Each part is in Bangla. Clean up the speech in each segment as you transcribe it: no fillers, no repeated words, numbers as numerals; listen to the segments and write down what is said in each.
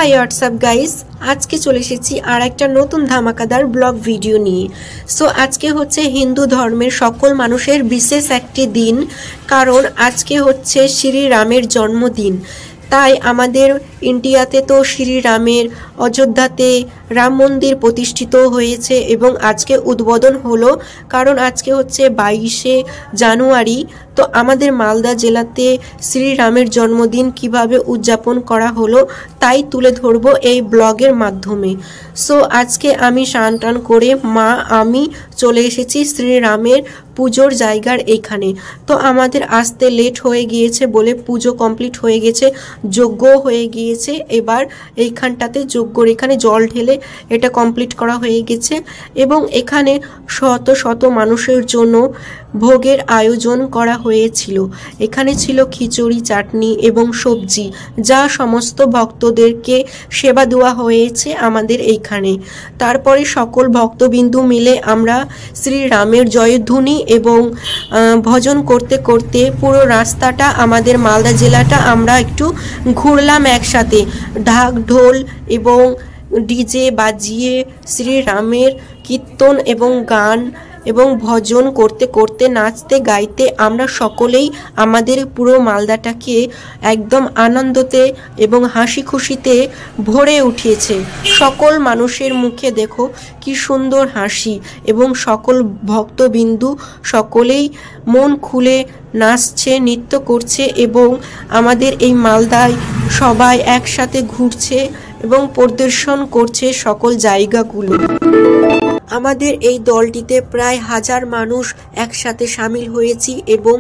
হাই হোয়াটসঅ্যাপ গাইস, আজকে চলে এসেছি আর একটা নতুন ধামাকাদার ব্লগ ভিডিও নিয়ে। সো আজকে হচ্ছে হিন্দু ধর্মের সকল মানুষের বিশেষ একটি দিন, কারণ আজকে হচ্ছে শ্রীরামের জন্মদিন। তাই আমাদের ইন্ডিয়াতে তো শ্রীরামের অযোধ্যাতে রাম মন্দির প্রতিষ্ঠিত হয়েছে এবং আজকে উদ্বোধন হলো, কারণ আজকে হচ্ছে 22শে জানুয়ারি। তো আমাদের মালদা জেলাতে শ্রীরামের জন্মদিন কিভাবে উদযাপন করা হলো তাই তুলে ধরবো এই ব্লগের মাধ্যমে। সো আজকে আমি স্নান টান করে আমি চলে এসেছি শ্রীরামের পুজোর জায়গার এখানে। তো আমাদের আসতে লেট হয়ে গিয়েছে বলে পুজো কমপ্লিট হয়ে গেছে, যজ্ঞ হয়ে গিয়েছে। এবার এইখানটাতে যজ্ঞর এখানে জল ঢেলে এটা কমপ্লিট করা হয়ে গেছে এবং এখানে শত শত মানুষের জন্য ভোগের আয়োজন করা হয়েছিল। এখানে ছিল খিচুড়ি, চাটনি এবং সবজি, যা সমস্ত ভক্তদেরকে সেবা দেওয়া হয়েছে আমাদের এইখানে। তারপরে সকল ভক্তবিন্দু মিলে আমরা শ্রীরামের জয়ধ্বনি এবং ভজন করতে করতে পুরো রাস্তাটা আমাদের মালদা জেলাটা আমরা একটু ঘুরলাম একসাথে। ঢাক ঢোল এবং ডিজে বাজিয়ে শ্রীরামের কীর্তন এবং গান এবং ভজন করতে করতে নাচতে গাইতে আমরা সকলেই আমাদের পুরো মালদাটাকে একদম আনন্দতে এবং হাসি খুশিতে ভরে উঠিয়েছে। সকল মানুষের মুখে দেখো কি সুন্দর হাসি এবং সকল ভক্তবিন্দু সকলেই মন খুলে নাচছে, নৃত্য করছে এবং আমাদের এই মালদায় সবাই একসাথে ঘুরছে এবং পরিদর্শন করছে সকল জায়গাগুলো। আমাদের এই দলটিতে প্রায় 1000 মানুষ একসাথে সামিল হয়েছি এবং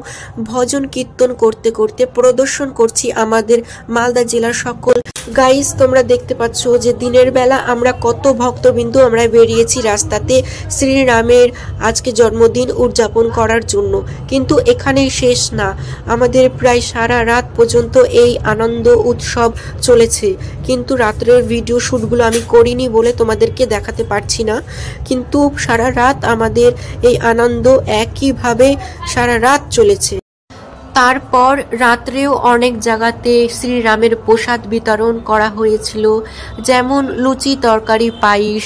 ভজন কীর্তন করতে করতে প্রদর্শন করছি আমাদের মালদা জেলার সকল। গাইস, তোমরা দেখতে পাচ্ছ যে দিনের বেলা আমরা কত ভক্তবিন্দু আমরা বেরিয়েছি রাস্তাতে শ্রীরামের আজকে জন্মদিন উদযাপন করার জন্য। কিন্তু এখানেই শেষ না, আমাদের প্রায় সারা রাত পর্যন্ত এই আনন্দ উৎসব চলেছে। কিন্তু রাত্রের ভিডিও শ্যুটগুলো আমি করিনি বলে তোমাদেরকে দেখাতে পারছি না, কিন্তু সারা রাত আমাদের এই আনন্দ একইভাবে সারা রাত চলেছে। তারপর রাত্রেও অনেক জায়গাতে শ্রীরামের প্রসাদ বিতরণ করা হয়েছিল, যেমন লুচি, তরকারি, পায়েস,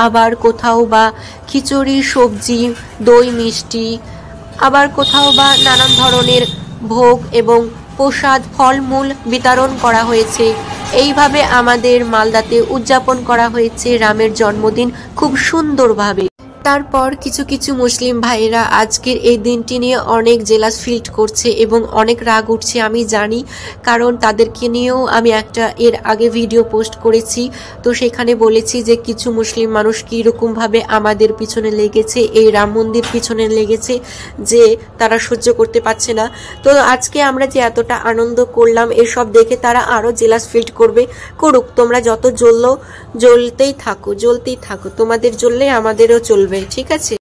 আবার কোথাও বা খিচুড়ি, সবজি, দই, মিষ্টি, আবার কোথাও বা নানান ধরনের ভোগ এবং প্রসাদ, ফলমূল বিতরণ করা হয়েছে। এইভাবে আমাদের মালদাতে উদযাপন করা হয়েছে রামের জন্মদিন খুব সুন্দরভাবে। তারপর কিছু কিছু মুসলিম ভাইয়েরা আজকের এই দিনটি নিয়ে অনেক জেলাস ফিল করছে এবং অনেক রাগ উঠছে, আমি জানি, কারণ তাদেরকে নিয়েও আমি একটা এর আগে ভিডিও পোস্ট করেছি। তো সেখানে বলেছি যে কিছু মুসলিম মানুষ কীরকমভাবে আমাদের পিছনে লেগেছে, এই রাম মন্দির পিছনে লেগেছে, যে তারা সহ্য করতে পারছে না। তো আজকে আমরা যে এতটা আনন্দ করলাম এসব দেখে তারা আরও জেলাস ফিল করবে, করুক। তোমরা যত জ্বলতেই থাকো, তোমাদের জ্বললে আমাদেরও চলবে, ঠিক আছে?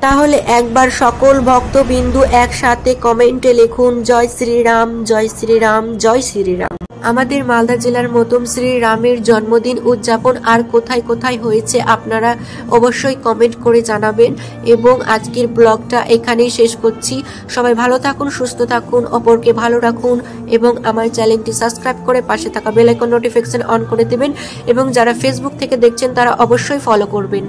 তাহলে একবার সকল ভক্তবিন্দু একসাথে কমেন্টে লিখুন জয় শ্রীরাম, জয় শ্রীরাম, জয় শ্রীরাম। আমাদের মালদা জেলার মতন শ্রীরামের জন্মদিন উদযাপন আর কোথায় কোথায় হয়েছে আপনারা অবশ্যই কমেন্ট করে জানাবেন। এবং আজকের ব্লগটা এখানেই শেষ করছি। সবাই ভালো থাকুন, সুস্থ থাকুন, অপরকে ভালো রাখুন এবং আমার চ্যানেলটি সাবস্ক্রাইব করে পাশে থাকা বেল আইকন নোটিফিকেশন অন করে দেবেন এবং যারা ফেসবুক থেকে দেখছেন তারা অবশ্যই ফলো করবেন।